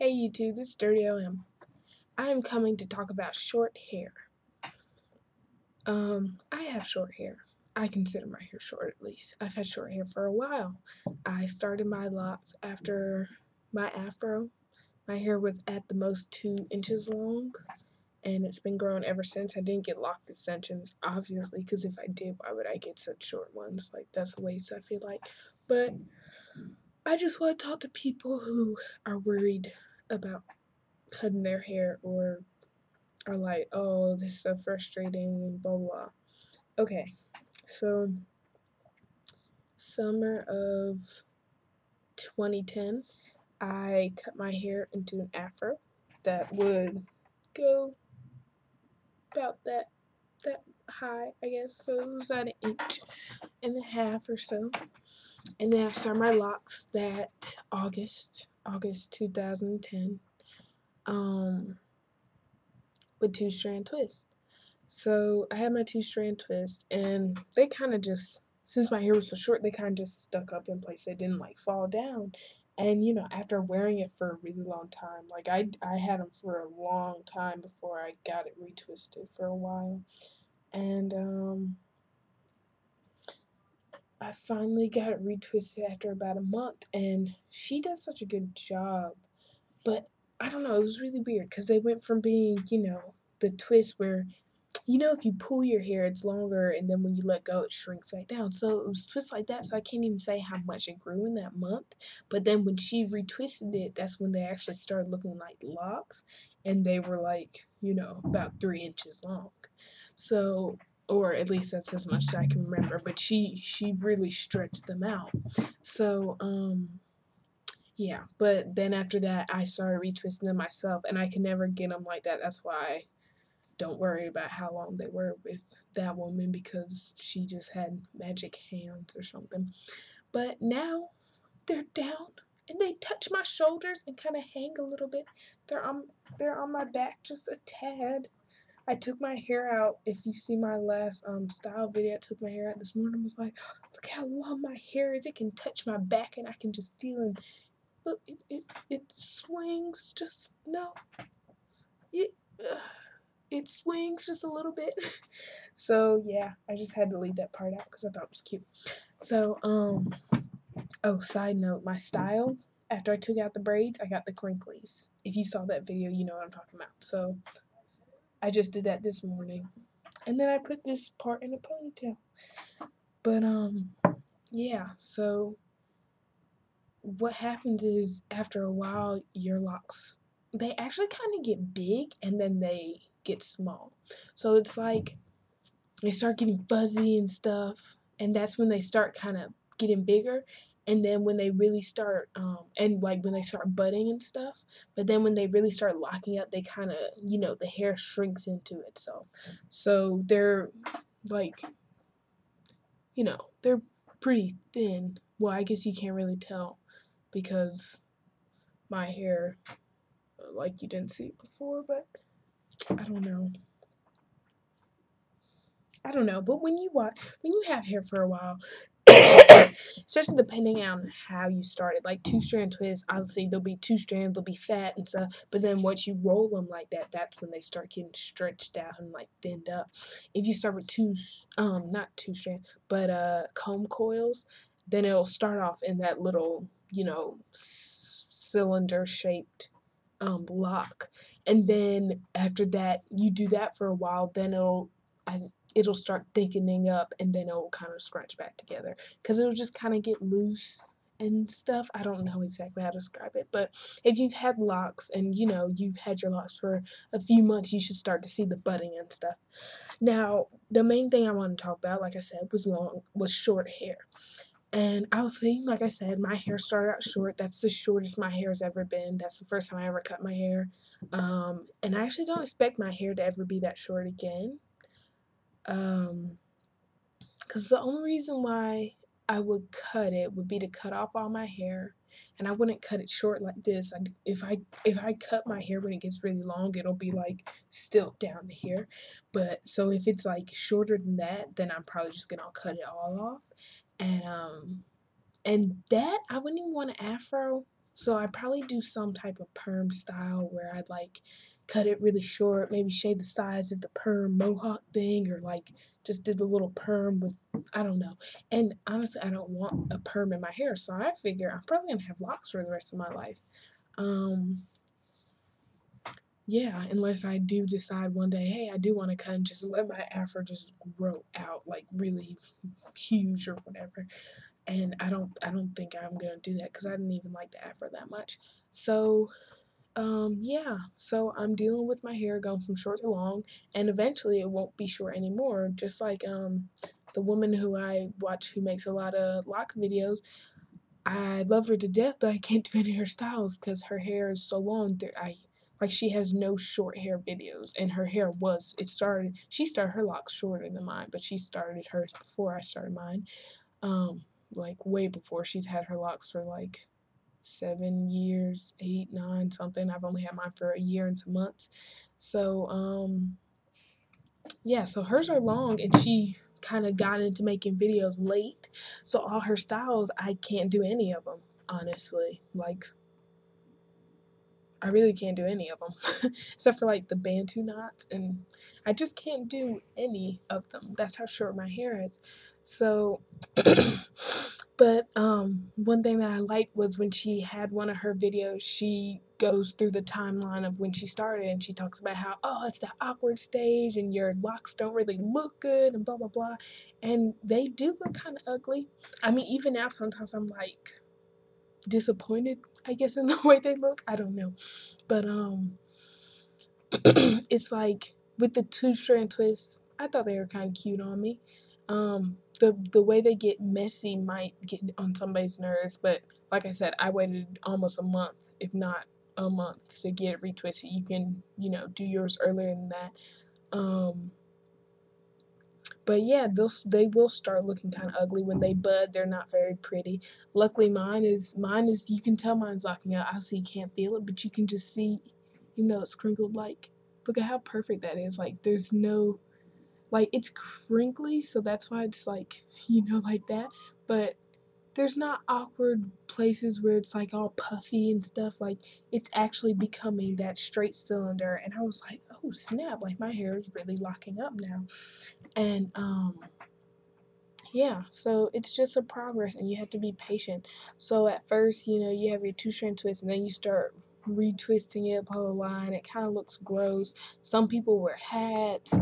Hey YouTube, this is Dirty OM. I am coming to talk about short hair. I have short hair. I consider my hair short at least. I've had short hair for a while. I started my locks after my afro. My hair was at the most 2 inches long, and it's been growing ever since. I didn't get lock extensions, obviously, because if I did, why would I get such short ones? Like, that's a waste, I feel like. But I just want to talk to people who are worried about cutting their hair or are like, oh, this is so frustrating, blah, blah. Okay, so summer of 2010, I cut my hair into an afro that would go about that high, I guess. So it was about 1.5 inches or so. And then I started my locks that August 2010, with 2-strand twists. So I had my 2-strand twist, and they kind of just, since my hair was so short, they kind of just stuck up in place. They didn't like fall down. And after wearing it for a really long time, like I had them for a long time before I got it retwisted for a while. And I finally got it retwisted after about a month, and she does such a good job. But I don't know, it was really weird because they went from being, the twist where if you pull your hair, it's longer, and then when you let go, it shrinks back down. So it was twisted like that, so I can't even say how much it grew in that month. But then when she retwisted it, that's when they actually started looking like locks, and they were like, about 3 inches long. So, or at least that's as much as I can remember. But she really stretched them out. So, yeah. But then after that, I started retwisting them myself, and I could never get them like that. That's why don't worry about how long they were with that woman, because she just had magic hands or something. But now they're down and they touch my shoulders and kind of hang a little bit. They're on my back just a tad. I took my hair out. If you see my last style video, I took my hair out this morning. I was like, look how long my hair is. It can touch my back and I can just feel it. Look, it swings just no. It, it swings just a little bit. So yeah, I just had to leave that part out because I thought it was cute. So oh, side note, my style after I took out the braids, I got the crinklies. If you saw that video, you know what I'm talking about. So I just did that this morning, and then I put this part in a ponytail. But yeah. So what happens is after a while, your locks, they actually kind of get big and then they get small. So it's like they start getting fuzzy and stuff, and that's when they start kind of getting bigger. And then when they really start and like when they start budding and stuff, but then when they really start locking up, they kind of, the hair shrinks into itself. So they're like, they're pretty thin. Well, I guess you can't really tell because my hair, like, you didn't see it before, but I don't know. But when you have hair for a while, especially depending on how you started, like 2-strand twists, obviously there'll be 2 strands, they'll be fat and stuff. But then once you roll them like that, that's when they start getting stretched out and like thinned up. If you start with not 2 strand, but comb coils, then it'll start off in that little, cylinder shaped lock, and then after that, you do that for a while, then it'll start thickening up, and then it'll kind of scrunch back together because it'll just kind of get loose and stuff. I don't know exactly how to describe it, but if you've had locks and you've had your locks for a few months, you should start to see the budding and stuff. Now, the main thing I want to talk about, like I said, was short hair. And I'll see, like I said, my hair started out short. That's the shortest my hair has ever been. That's the first time I ever cut my hair. And I actually don't expect my hair to ever be that short again. Because the only reason why I would cut it would be to cut off all my hair, and I wouldn't cut it short like this. If I cut my hair when it gets really long, it'll be like still down to here. But so if it's like shorter than that, then I'm probably just gonna cut it all off. And that I wouldn't even want an afro. So I probably do some type of perm style where I'd like cut it really short, maybe shave the sides of the perm mohawk thing, or like just did the little perm with, I don't know. And honestly, I don't want a perm in my hair, so I figure I'm probably gonna have locks for the rest of my life. Um, yeah, unless I do decide one day, hey, I do want to cut and just let my afro just grow out like really huge or whatever. And I don't think I'm gonna do that because I didn't even like the afro that much. So yeah, so I'm dealing with my hair going from short to long, and eventually it won't be short anymore. Just like the woman who I watch who makes a lot of lock videos, I love her to death, but I can't do any of her styles because her hair is so long. That I like she has no short hair videos, and her hair was it started. She started her locks shorter than mine, but she started hers before I started mine. Like way before. She's had her locks for like 7 years, 8, 9, something. I've only had mine for a year and some months. So, yeah, so hers are long and she kind of got into making videos late. So all her styles, I can't do any of them, honestly. Like, I really can't do any of them except for like the Bantu knots, and I just can't do any of them. That's how short my hair is. So, but one thing that I liked was when she had one of her videos, she goes through the timeline of when she started and she talks about how, oh, it's the awkward stage and your locks don't really look good and blah blah blah. And they do look kind of ugly. I mean, even now sometimes I'm like disappointed, I guess, in the way they look. I don't know. But it's like with the two strand twists, I thought they were kind of cute on me. The way they get messy might get on somebody's nerves, but like I said, I waited almost a month, if not a month, to get it retwisted. You can, do yours earlier than that. Um, but yeah, they will start looking kind of ugly when they bud. They're not very pretty. Luckily, mine is you can tell mine's locking out. Obviously, you can't feel it, but you can just see, even though it's crinkled. Like, look at how perfect that is. Like, there's no like it's crinkly, so that's why it's like like that. But there's not awkward places where it's like all puffy and stuff. Like it's actually becoming that straight cylinder, and I was like, oh snap! Like my hair is really locking up now. And yeah, so it's just a progress and you have to be patient. So at first, you have your two strand twist and then you start retwisting it, blah blah blah, and it kind of looks gross. Some people wear hats.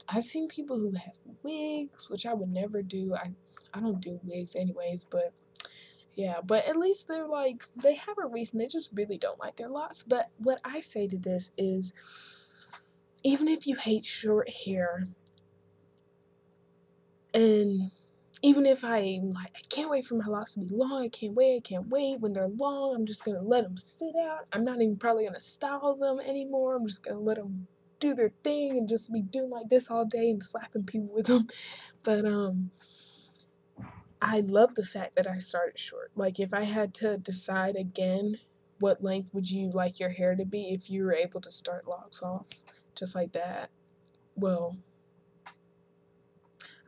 I've seen people who have wigs, which I would never do. I don't do wigs anyways, but yeah, but at least they're like they have a reason. They just really don't like their locks. But what I say to this is even if you hate short hair, and even if I can't wait for my locks to be long, I can't wait. When they're long, I'm just gonna let them sit out. I'm not even probably gonna style them anymore. I'm just gonna let them do their thing and just be doing like this all day and slapping people with them. But I love the fact that I started short. Like if I had to decide again, what length would you like your hair to be if you were able to start locks off just like that? Well,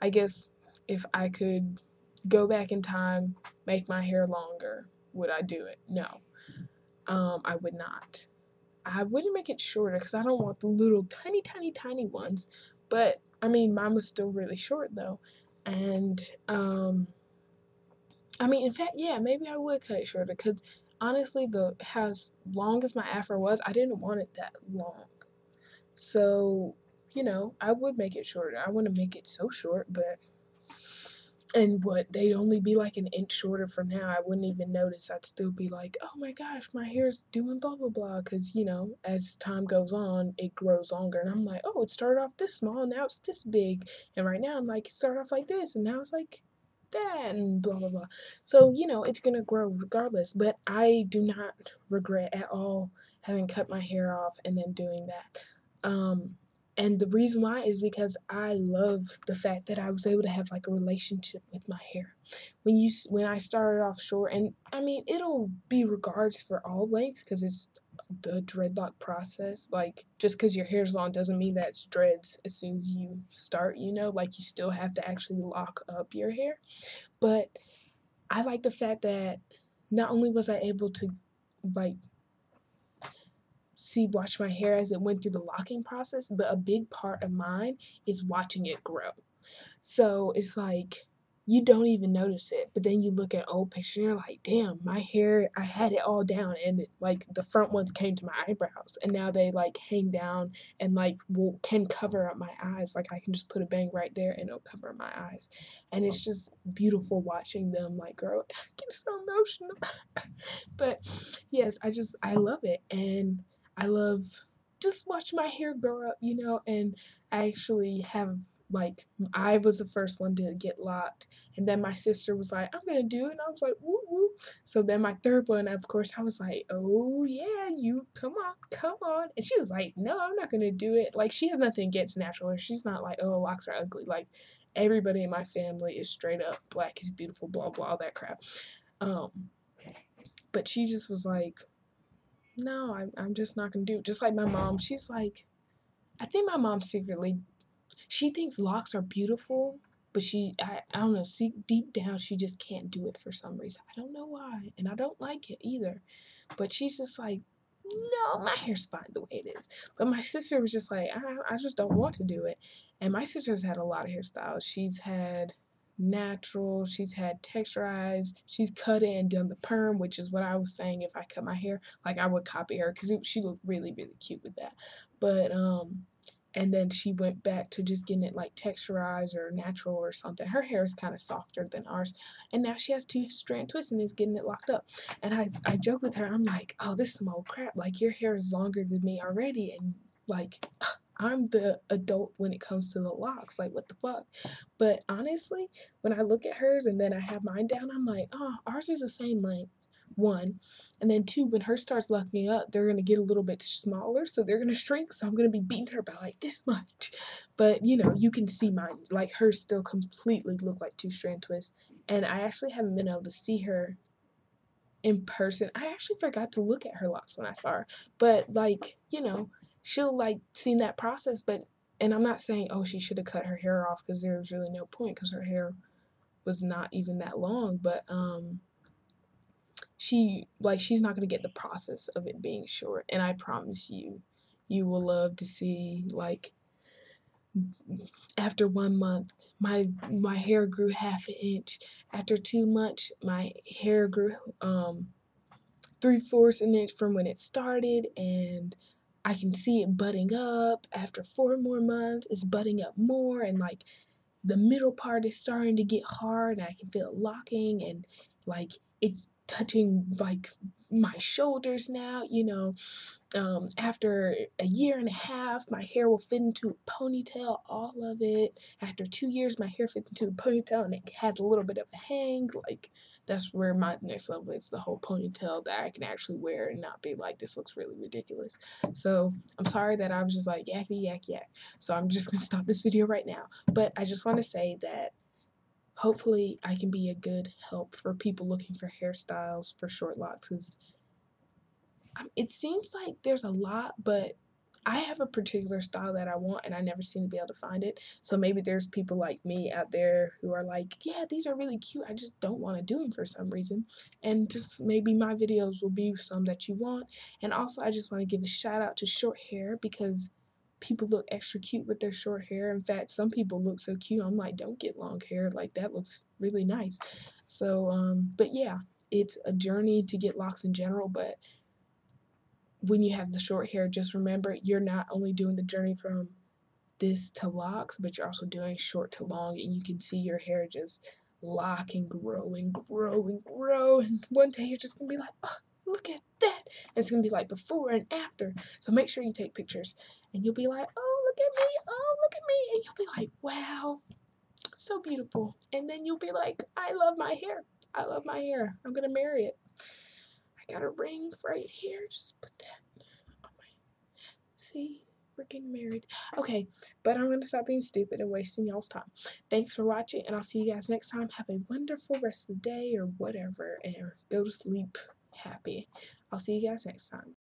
I guess if I could go back in time, make my hair longer, would I do it? No. I would not. I wouldn't make it shorter because I don't want the little tiny, tiny, tiny ones. But I mean, mine was still really short though, and I mean, in fact, yeah, maybe I would cut it shorter because honestly, the as long as my afro was, I didn't want it that long. So, I would make it shorter. I wouldn't make it so short, but and what they'd only be like an inch shorter from now. I wouldn't even notice. I'd still be like, oh my gosh, my hair's doing blah blah blah. Because as time goes on, it grows longer, and I'm like, oh, it started off this small, now it's this big, and right now I'm like, it started off like this, and now it's like that, and blah blah blah. So it's gonna grow regardless. But I do not regret at all having cut my hair off and then doing that. And the reason why is because I love the fact that I was able to have like a relationship with my hair. When I started off short, and I mean it'll be regards for all lengths because it's the dreadlock process. Like just because your hair's long doesn't mean that it's dreads as soon as you start. Like you still have to actually lock up your hair. But I like the fact that not only was I able to like watch my hair as it went through the locking process, but a big part of mine is watching it grow. So it's like you don't even notice it, but then you look at old pictures and you're like, damn, my hair, I had it all down, and like the front ones came to my eyebrows, and now they like hang down and like can cover up my eyes. Like I can just put a bang right there and it'll cover my eyes, and it's just beautiful watching them like grow. I get so emotional, but yes, I love it, and I love just watch my hair grow up, and I actually have like I was the first one to get locked, and then my sister was like, "I'm gonna do it," and I was like, "Woo woo!" So then my third one, of course, I was like, "Oh yeah, you come on," and she was like, "No, I'm not gonna do it." Like she has nothing against natural hair. She's not like, "Oh, locks are ugly." Like everybody in my family is straight up black is beautiful, blah blah, all that crap. Um, but she just was like, no, I'm just not gonna do it. Just like my mom, she's like, I think my mom secretly, she thinks locks are beautiful, but I don't know, see, deep down, she just can't do it for some reason. I don't know why, and I don't like it either. But she's just like, no, my hair's fine the way it is. But my sister was just like, I just don't want to do it. And my sister's had a lot of hairstyles. She's had natural, she's had texturized, she's cut it and done the perm, which is what I was saying. If I cut my hair, like I would copy her because she looked really, really cute with that. But and then she went back to just getting it like texturized or natural or something. Her hair is kind of softer than ours, and now she has two strand twists and is getting it locked up. And I joke with her, I'm like, oh, this is some old crap. Like your hair is longer than me already, and like I'm the adult when it comes to the locks. Like what the fuck? But honestly, when I look at hers and then I have mine down, I'm like, oh, ours is the same length. One, and then two, when hers starts locking up, they're gonna get a little bit smaller, so they're gonna shrink. So I'm gonna be beating her by like this much. But you can see mine, like hers still completely look like two strand twists. And I actually haven't been able to see her in person. I actually forgot to look at her locks when I saw her. But like, she'll like seen that process, and I'm not saying, oh, she should have cut her hair off because there was really no point because her hair was not even that long. But she's not gonna get the process of it being short. And I promise you, you will love to see like after 1 month my hair grew half an inch. After 2 months, my hair grew 3/4 an inch from when it started, and I can see it budding up. After 4 more months, it's budding up more, and like the middle part is starting to get hard, and I can feel it locking, and like it's touching like my shoulders now. After a year and a half, my hair will fit into a ponytail, all of it. After 2 years, my hair fits into a ponytail and it has a little bit of a hang. Like, that's where my next level is, the whole ponytail that I can actually wear and not be like, this looks really ridiculous. So, I'm sorry that I was just like, yakety yak yak. So, I'm just gonna stop this video right now. But I just wanna say that hopefully I can be a good help for people looking for hairstyles for short locks, because it seems like there's a lot, but I have a particular style that I want and I never seem to be able to find it. So maybe there's people like me out there who are like, yeah, these are really cute. I just don't want to do them for some reason. And just maybe my videos will be some that you want. And also, I just want to give a shout out to short hair, because people look extra cute with their short hair. In fact, some people look so cute. I'm like, don't get long hair. Like that looks really nice. So, but yeah, it's a journey to get locks in general, but when you have the short hair, just remember you're not only doing the journey from this to locks, but you're also doing short to long, and you can see your hair just lock and grow and grow and grow. And one day you're just gonna be like, oh, look at that. And it's gonna be like before and after. So make sure you take pictures, and you'll be like, oh, look at me, oh, look at me. And you'll be like, wow, so beautiful. And then you'll be like, I love my hair. I love my hair. I'm gonna marry it. I got a ring right here. Just put that on my. See, we're getting married. Okay, but I'm gonna stop being stupid and wasting y'all's time. Thanks for watching, and I'll see you guys next time. Have a wonderful rest of the day or whatever, and go to sleep happy. I'll see you guys next time.